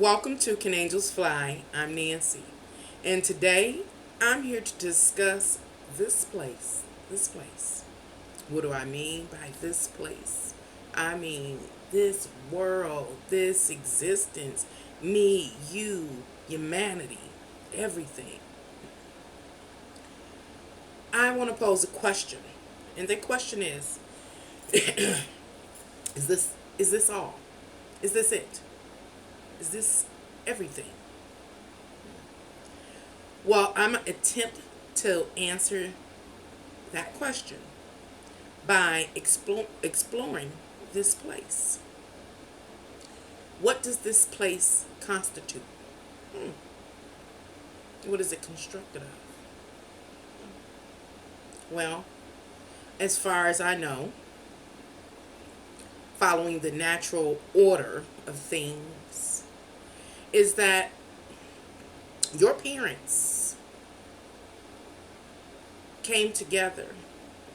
Welcome to Can Angels Fly? I'm Nancy, and today I'm here to discuss this place. This place. What do I mean by this place? I mean this world, this existence, me, you, humanity, everything. I want to pose a question, and the question is: Is this all? Is this it? Is this everything? Well, I'm going to attempt to answer that question by exploring this place. What does this place constitute? Hmm. What is it constructed of? Well, as far as I know, following the natural order of things, is that your parents came together.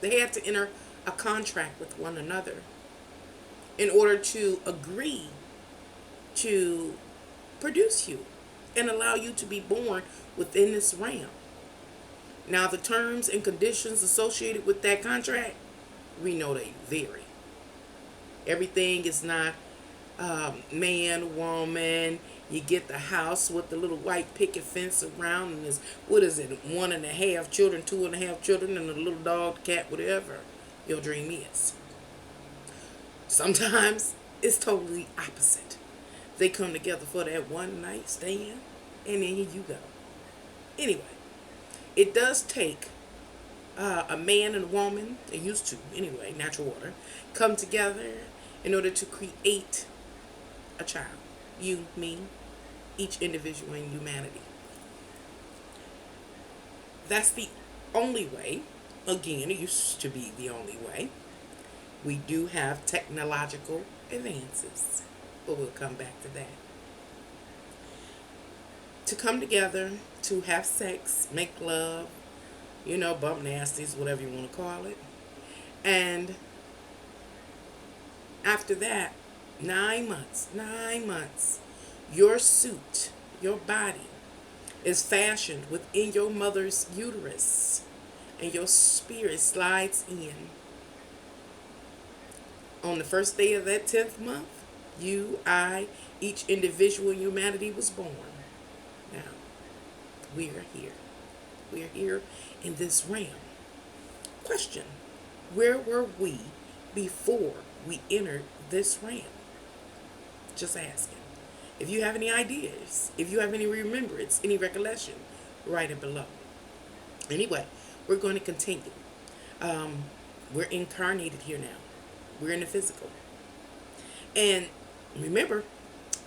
They had to enter a contract with one another in order to agree to produce you and allow you to be born within this realm. Now, the terms and conditions associated with that contract, we know they vary. Everything is not man, woman. You get the house with the little white picket fence around, and there's, what is it, 1.5 children, 2.5 children, and a little dog, cat, whatever your dream is. Sometimes it's totally opposite. They come together for that one night stand, and then here you go. Anyway, it does take a man and a woman, they used to anyway, natural order, come together in order to create a child. You, me, each individual in humanity. That's the only way. Again, it used to be the only way. We do have technological advances, but we'll come back to that. To come together, to have sex, make love, bump nasties, whatever you want to call it. And after that, 9 months, your suit, your body is fashioned within your mother's uterus, and your spirit slides in. On the first day of that 10th month, you, I, each individual in humanity was born. Now, we are here. We are here in this realm. Question: where were we before we entered this realm? Just asking. If you have any ideas, if you have any remembrance, any recollection, write it below. Anyway, we're going to continue. We're incarnated here now. We're in the physical. And remember,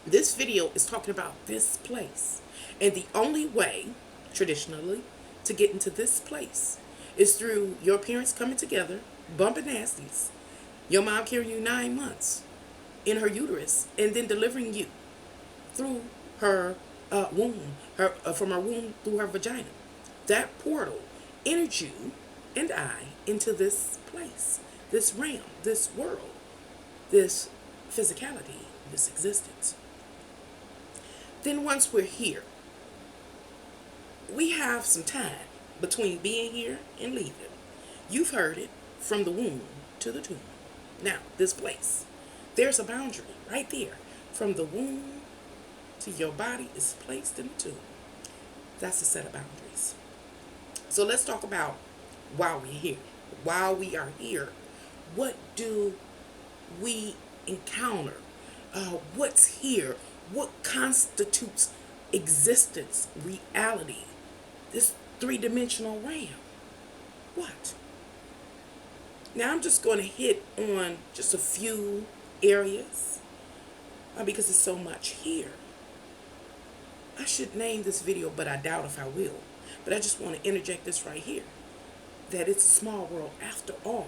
this video is talking about this place. And the only way, traditionally, to get into this place is through your parents coming together, bumping nasties, your mom carrying you 9 months in her uterus, and then delivering you through her womb, from her womb through her vagina. That portal entered you and I into this place, this realm, this world, this physicality, this existence. Then once we're here, we have some time between being here and leaving. You've heard it, from the womb to the tomb. Now, this place, there's a boundary right there. From the womb to your body is placed in the tomb. That's a set of boundaries. So let's talk about while we're here. While we are here, what do we encounter? What's here? What constitutes existence, reality, this three-dimensional realm? What? Now I'm just going to hit on just a few areas because there's so much here. I should name this video, but I doubt if I will. But I just want to interject this right here, that it's a small world after all.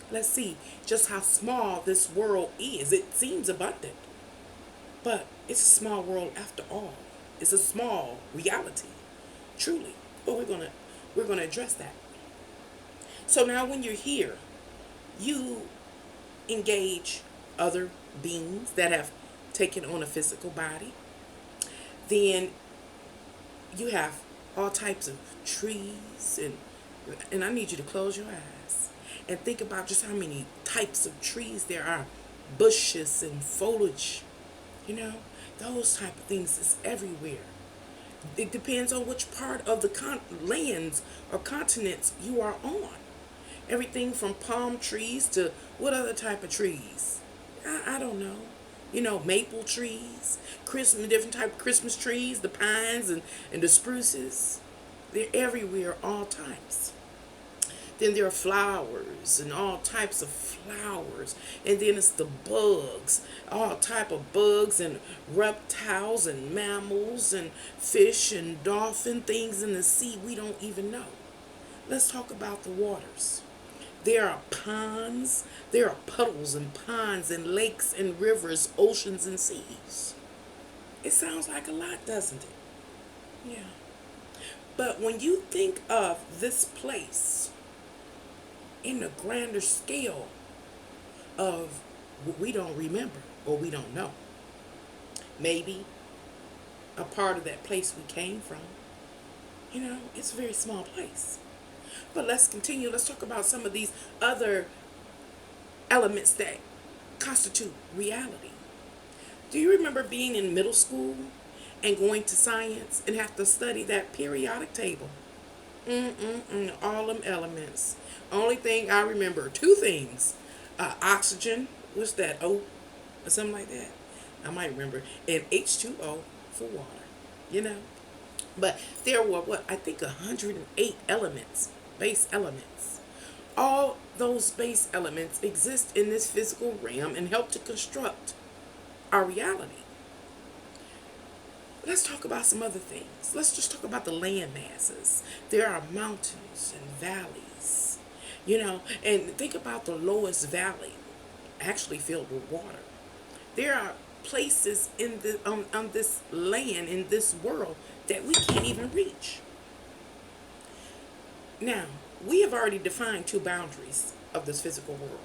Let's see just how small this world is. It seems abundant, but it's a small world after all. It's a small reality, truly. But we're gonna address that. So now when you're here, you engage other beings that have taken on a physical body. Then you have all types of trees, and I need you to close your eyes and think about just how many types of trees there are, bushes and foliage, you know, those type of things is everywhere. It depends on which part of the lands or continents you are on. Everything from palm trees to what other type of trees? I don't know. You know, maple trees, Christmas, different type of Christmas trees, the pines and the spruces. They're everywhere, all types. Then there are flowers and all types of flowers. And then it's the bugs, all type of bugs and reptiles and mammals and fish and dolphin things in the sea we don't even know. Let's talk about the waters. There are ponds, there are puddles and ponds and lakes and rivers, oceans and seas. It sounds like a lot, doesn't it? Yeah. But when you think of this place in the grander scale of what we don't remember or we don't know, maybe a part of that place we came from, it's a very small place. But let's continue. Let's talk about some of these other elements that constitute reality. Do you remember being in middle school and going to science and have to study that periodic table? All them elements. Only thing I remember, two things. Oxygen, what's that, O? Or something like that. I might remember. And H2O for water, you know. But there were, I think 108 elements, base elements. All those base elements exist in this physical realm and help to construct our reality. Let's talk about some other things. Let's just talk about the land masses. There are mountains and valleys, and think about the lowest valley actually filled with water. There are places in on this land, in this world, that we can't even reach. Now, we have already defined two boundaries of this physical world: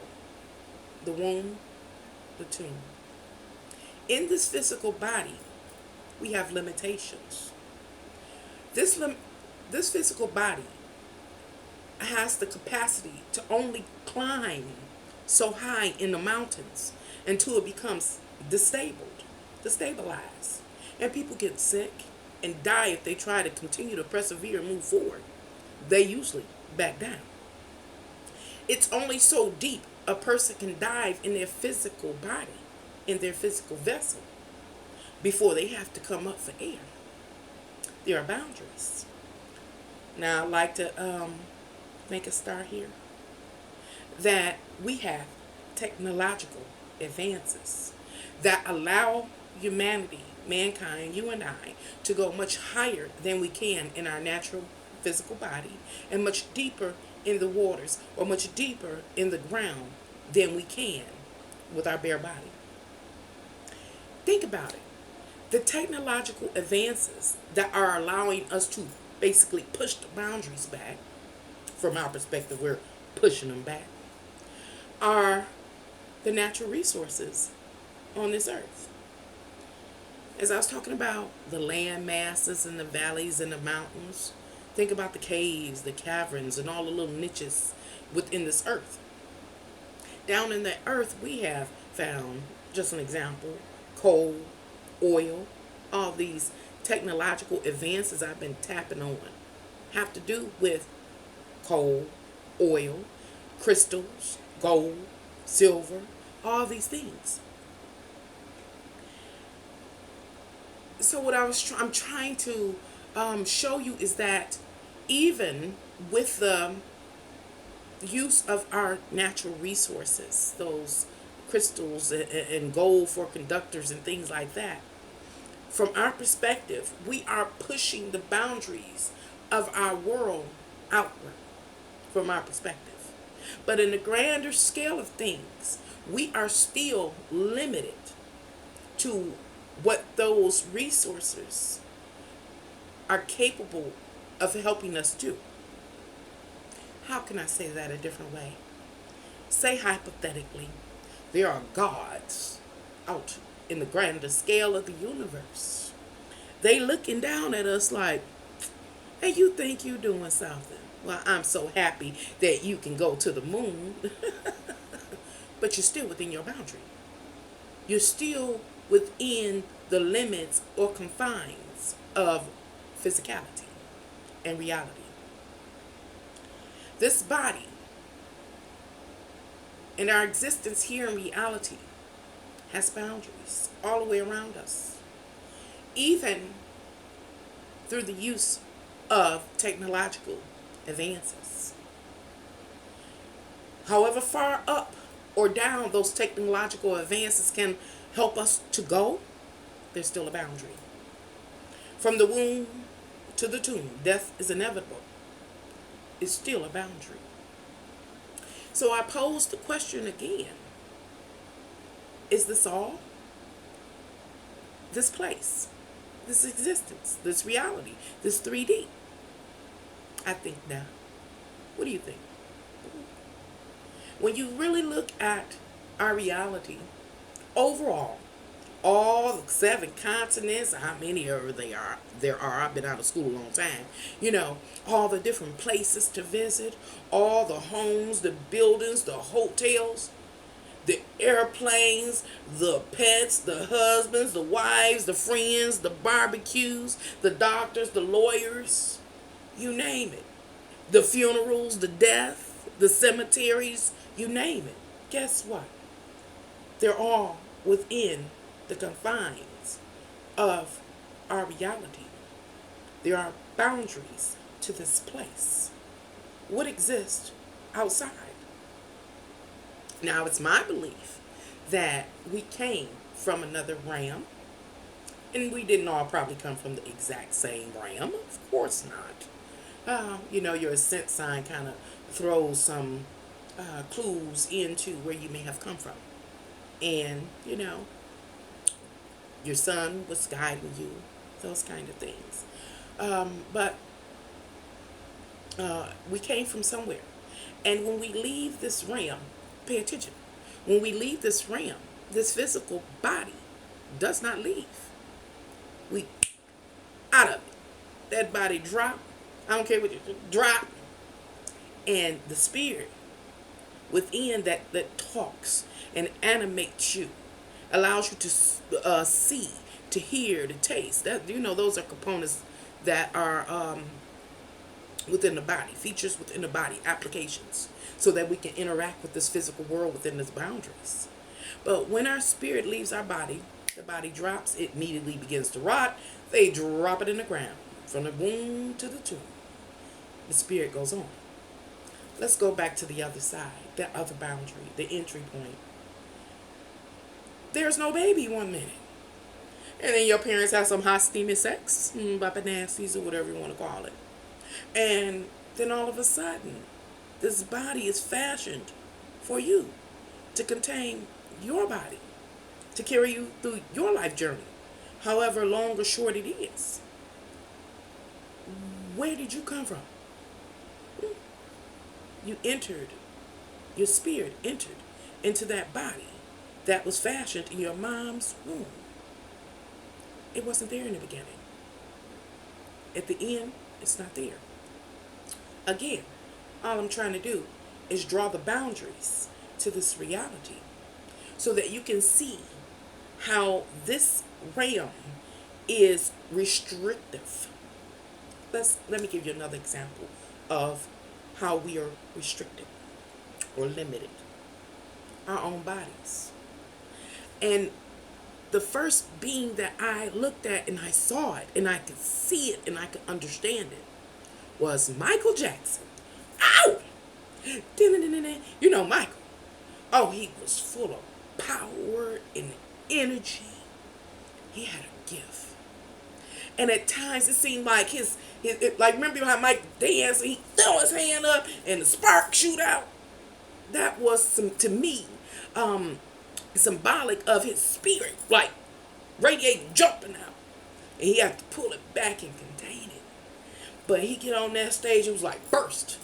the womb, the tomb. In this physical body, we have limitations. This physical body has the capacity to only climb so high in the mountains until it becomes destabilized. And people get sick and die if they try to continue to persevere and move forward. They usually back down. It's only so deep a person can dive in their physical body, in their physical vessel, before they have to come up for air. There are boundaries. Now, I'd like to make a start here that we have technological advances that allow humanity, mankind, you and I, to go much higher than we can in our natural physical body and much deeper in the waters or much deeper in the ground than we can with our bare body. Think about it. The technological advances that are allowing us to basically push the boundaries back, from our perspective, we're pushing them back, are the natural resources on this earth. As I was talking about the land masses and the valleys and the mountains, think about the caves, the caverns, and all the little niches within this earth. Down in the earth, we have found, just an example, coal, oil. All these technological advances I've been tapping on have to do with coal, oil, crystals, gold, silver, all these things. So what I'm trying to show you is that even with the use of our natural resources, those crystals and gold for conductors and things like that, from our perspective, we are pushing the boundaries of our world outward from our perspective. But in the grander scale of things, we are still limited to what those resources are capable of helping us do. How can I say that a different way? Say hypothetically, there are gods out in the grander scale of the universe They looking down at us like, hey, you think you doing something. Well, I'm so happy that you can go to the moon, but you're still within your boundary. You're still within the limits or confines of physicality and reality. This body and our existence here in reality has boundaries all the way around us, even through the use of technological advances. However far up or down those technological advances can help us to go, there's still a boundary. From the womb to the tomb, death is inevitable. It's still a boundary. So I pose the question again: is this all? This place, this existence, this reality, this 3D? I think not. What do you think? When you really look at our reality overall, all the 7 continents, how many of there are, I've been out of school a long time, all the different places to visit, all the homes, the buildings, the hotels, the airplanes, the pets, the husbands, the wives, the friends, the barbecues, the doctors, the lawyers, you name it. The funerals, the death, the cemeteries, you name it. Guess what? They're all within the confines of our reality. There are boundaries to this place. What exists outside? Now, it's my belief that we came from another realm, and we didn't all probably come from the exact same realm. Of course not. Your ascent sign kind of throws some clues into where you may have come from. And, your son was guiding you, those kind of things. But we came from somewhere. And when we leave this realm, pay attention. When we leave this realm, this physical body does not leave. We out of it. That body drop. I don't care what you do. Drop. And the spirit within that talks and animates you, allows you to see, to hear, to taste. Those are components that are within the body, features within the body, applications, so that we can interact with this physical world within its boundaries. But when our spirit leaves our body, the body drops, it immediately begins to rot. They drop it in the ground, from the womb to the tomb. The spirit goes on. Let's go back to the other side, that other boundary, the entry point. There's no baby 1 minute. And then your parents have some hot steamy sex, Papa Nasties or whatever you want to call it. And then all of a sudden, this body is fashioned for you to contain your body, to carry you through your life journey, however long or short it is. Where did you come from? Your spirit entered into that body that was fashioned in your mom's womb. It wasn't there in the beginning. At the end, it's not there. Again, all I'm trying to do is draw the boundaries to this reality so that you can see how this realm is restrictive. Let me give you another example of how we are restricted or limited. Our own bodies. And the first being that I looked at and I saw it and I could see it and I could understand it was Michael Jackson. Ow! Michael. Oh, he was full of power and energy. He had a gift. And at times it seemed like remember how Mike danced and he threw his hand up and the spark shoot out? That was to me, symbolic of his spirit, like radiating, jumping out. And he had to pull it back and contain it. But he get on that stage, it was like burst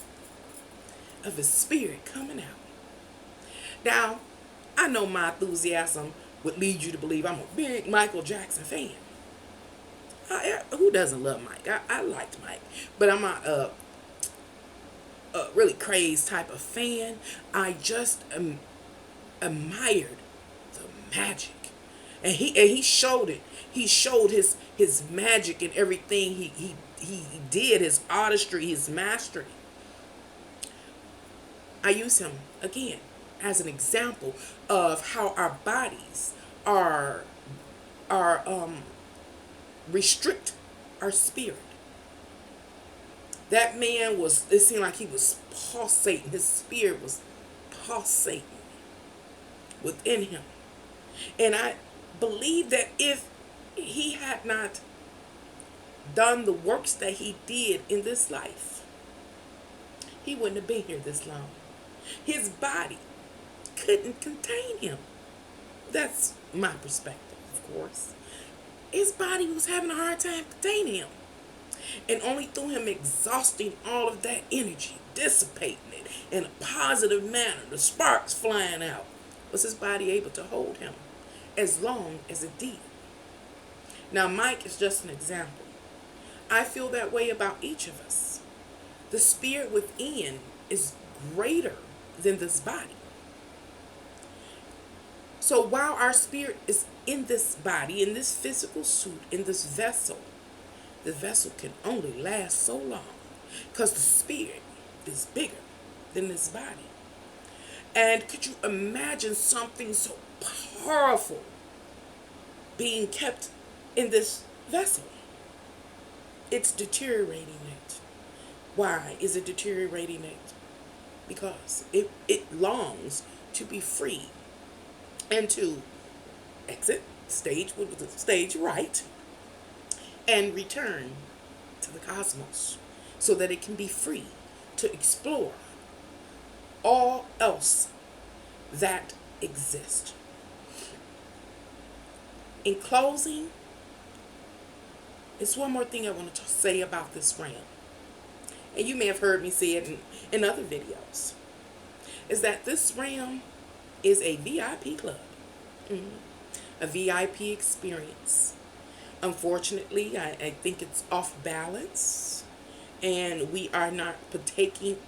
of his spirit coming out. Now, I know my enthusiasm would lead you to believe I'm a big Michael Jackson fan. Who doesn't love Mike? I liked Mike, but I'm not a really crazed type of fan. I just admired the magic, and he showed it. He showed his magic and everything he did, his artistry, his mastery. I use him again as an example of how our bodies are are restrict our spirit. That man was, it seemed like he was pulsating. His spirit was pulsating within him. And I believe that if he had not done the works that he did in this life, he wouldn't have been here this long. His body couldn't contain him. That's my perspective, of course. His body was having a hard time containing him. And only through him exhausting all of that energy, dissipating it in a positive manner, the sparks flying out, was his body able to hold him as long as it did. Now, Mike is just an example. I feel that way about each of us. The spirit within is greater than this body. So while our spirit is in this body, in this physical suit, in this vessel, the vessel can only last so long because the spirit is bigger than this body. And could you imagine something so powerful being kept in this vessel? It's deteriorating it. Why is it deteriorating it? Because it longs to be free and to exit stage right and return to the cosmos so that it can be free to explore all else that exists. In closing, it's one more thing I want to say about this realm, and you may have heard me say it in other videos, is that this realm is a VIP club, a VIP experience. Unfortunately, I think it's off balance, and we are not partaking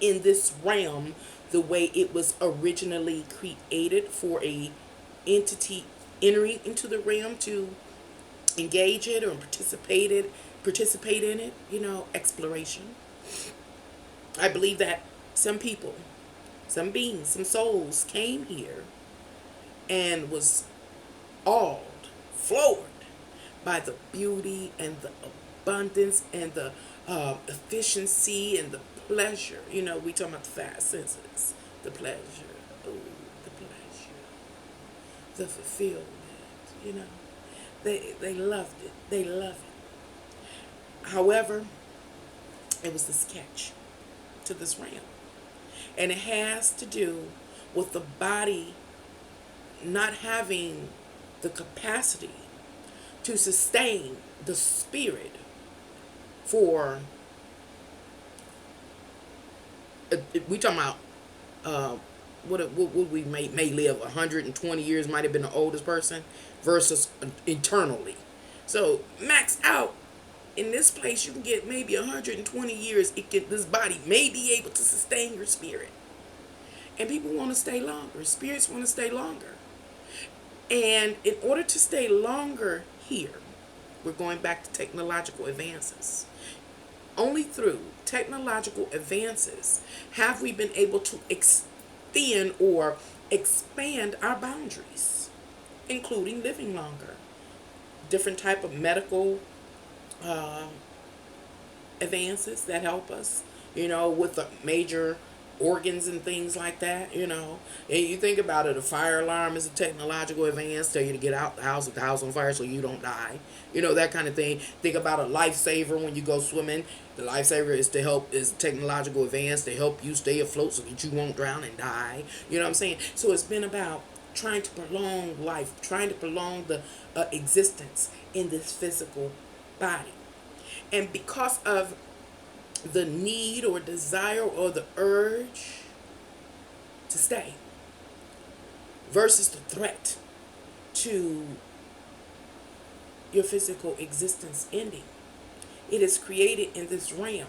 in this realm the way it was originally created for a entity entering into the realm to engage it or participate in it, exploration. I believe that some people, some beings, some souls came here and was awed, floored by the beauty and the abundance and the efficiency and the pleasure. We talking about the five senses, the pleasure, oh, the pleasure, the fulfillment. They loved it. They love it. However, it was this catch to this realm, and it has to do with the body not having the capacity to sustain the spirit for we talking about what we may live 120 years, might have been the oldest person versus eternally. So max out in this place, you can get maybe 120 years. This body may be able to sustain your spirit, and people want to stay longer. Spirits want to stay longer. And in order to stay longer here, we're going back to technological advances. Only through technological advances have we been able to extend or expand our boundaries, including living longer. Different type of medical advances that help us, with the major organs and things like that, And you think about it, a fire alarm is a technological advance, tell you to get out the house with the house on fire so you don't die. That kind of thing. Think about a lifesaver when you go swimming. The lifesaver is technological advance to help you stay afloat so that you won't drown and die. You know what I'm saying? So it's been about trying to prolong life, trying to prolong the existence in this physical body. And because of the need or desire or the urge to stay versus the threat to your physical existence ending. It is created in this realm.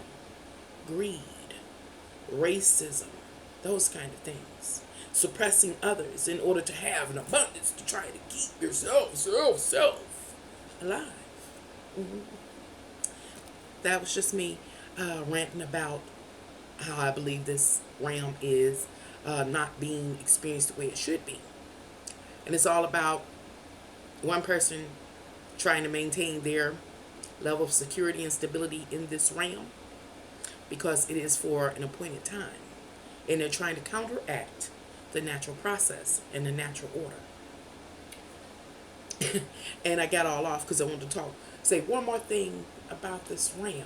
Greed, racism, those kind of things. Suppressing others in order to have an abundance to try to keep yourself alive. Mm-hmm. That was just me ranting about how I believe this realm is not being experienced the way it should be. And it's all about one person trying to maintain their level of security and stability in this realm because it is for an appointed time. And they're trying to counteract the natural process and the natural order. And I got all off because I wanted to say one more thing about this realm.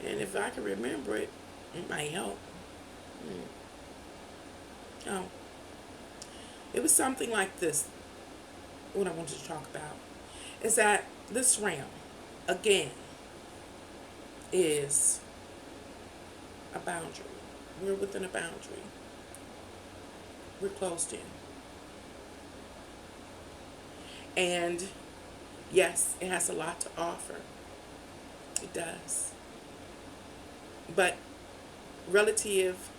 And if I can remember it, it might help. Oh, it was something like this. What I wanted to talk about is that this realm, again, is a boundary. We're within a boundary. We're closed in. And yes, it has a lot to offer. It does. But relative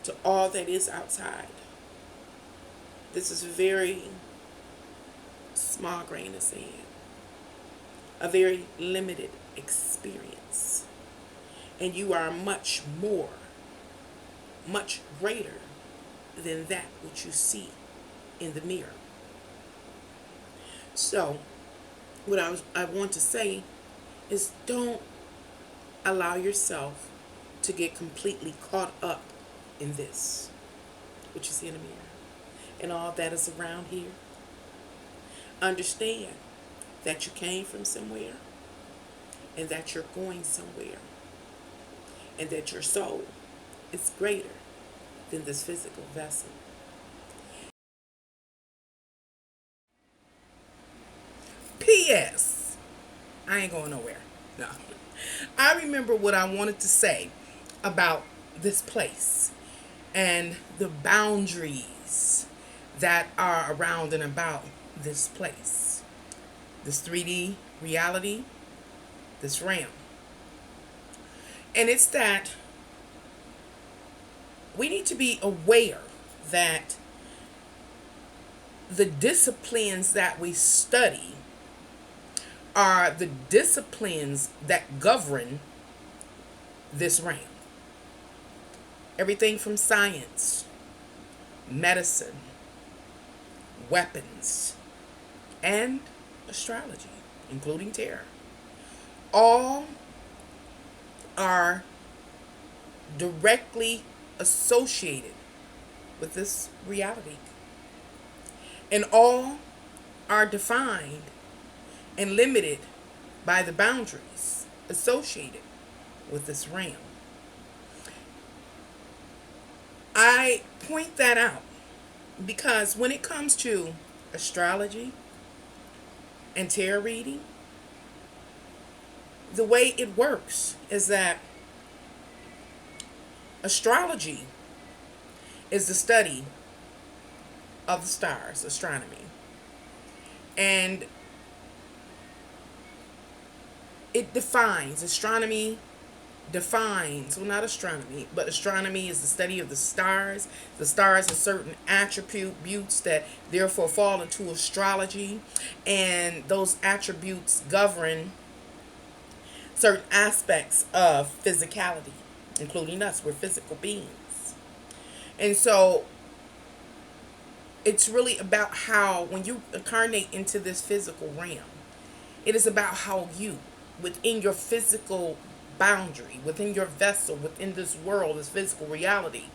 to all that is outside, this is a very small grain of sand. A very limited experience. And you are much more, much greater than that which you see in the mirror. So, what I want to say is don't allow yourself to get completely caught up in this, which you see in the mirror, and all that is around here. Understand that you came from somewhere, and that you're going somewhere, and that your soul is greater than this physical vessel. P.S. I ain't going nowhere. No. I remember what I wanted to say about this place and the boundaries that are around and about this place. This 3D reality, this realm. And it's that we need to be aware that the disciplines that we study are the disciplines that govern this realm. Everything from science, medicine, weapons, and astrology, including tarot, all are directly associated with this reality. And all are defined and limited by the boundaries associated with this realm. I point that out because when it comes to astrology and tarot reading, the way it works is that astrology is the study of the stars, astronomy. And it defines, astronomy defines, well, not astronomy, but astronomy is the study of the stars. The stars have certain attributes that therefore fall into astrology, and those attributes govern certain aspects of physicality, including us. We're physical beings. And so it's really about how, when you incarnate into this physical realm, it is about how you, within your physical boundary, within your vessel, within this world, this physical reality,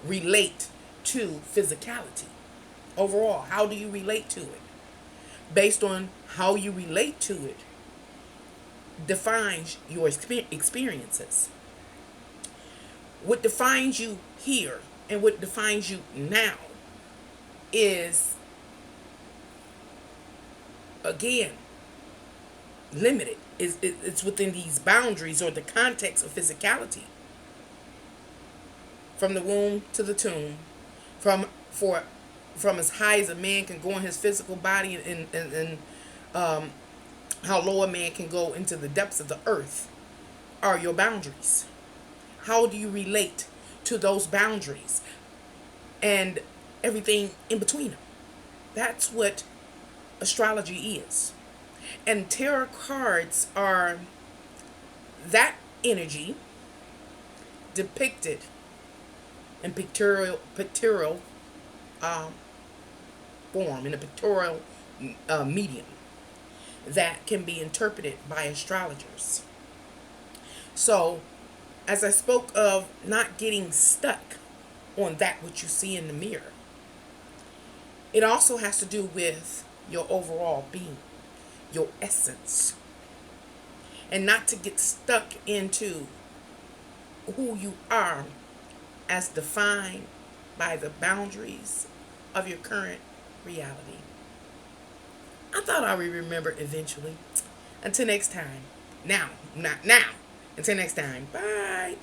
relate to physicality. Overall, how do you relate to it? Based on how you relate to it defines your experiences. What defines you here and what defines you now is, again, limited. It's within these boundaries or the context of physicality. From the womb to the tomb, from as high as a man can go in his physical body and how lower man can go into the depths of the earth are your boundaries. How do you relate to those boundaries and everything in between them? That's what astrology is. And tarot cards are that energy depicted in pictorial um, form, in a pictorial medium that can be interpreted by astrologers. So, as I spoke of not getting stuck on that which you see in the mirror, it also has to do with your overall being, your essence, and not to get stuck into who you are as defined by the boundaries of your current reality. I thought I would remember eventually. Until next time. Now, not now. Until next time. Bye.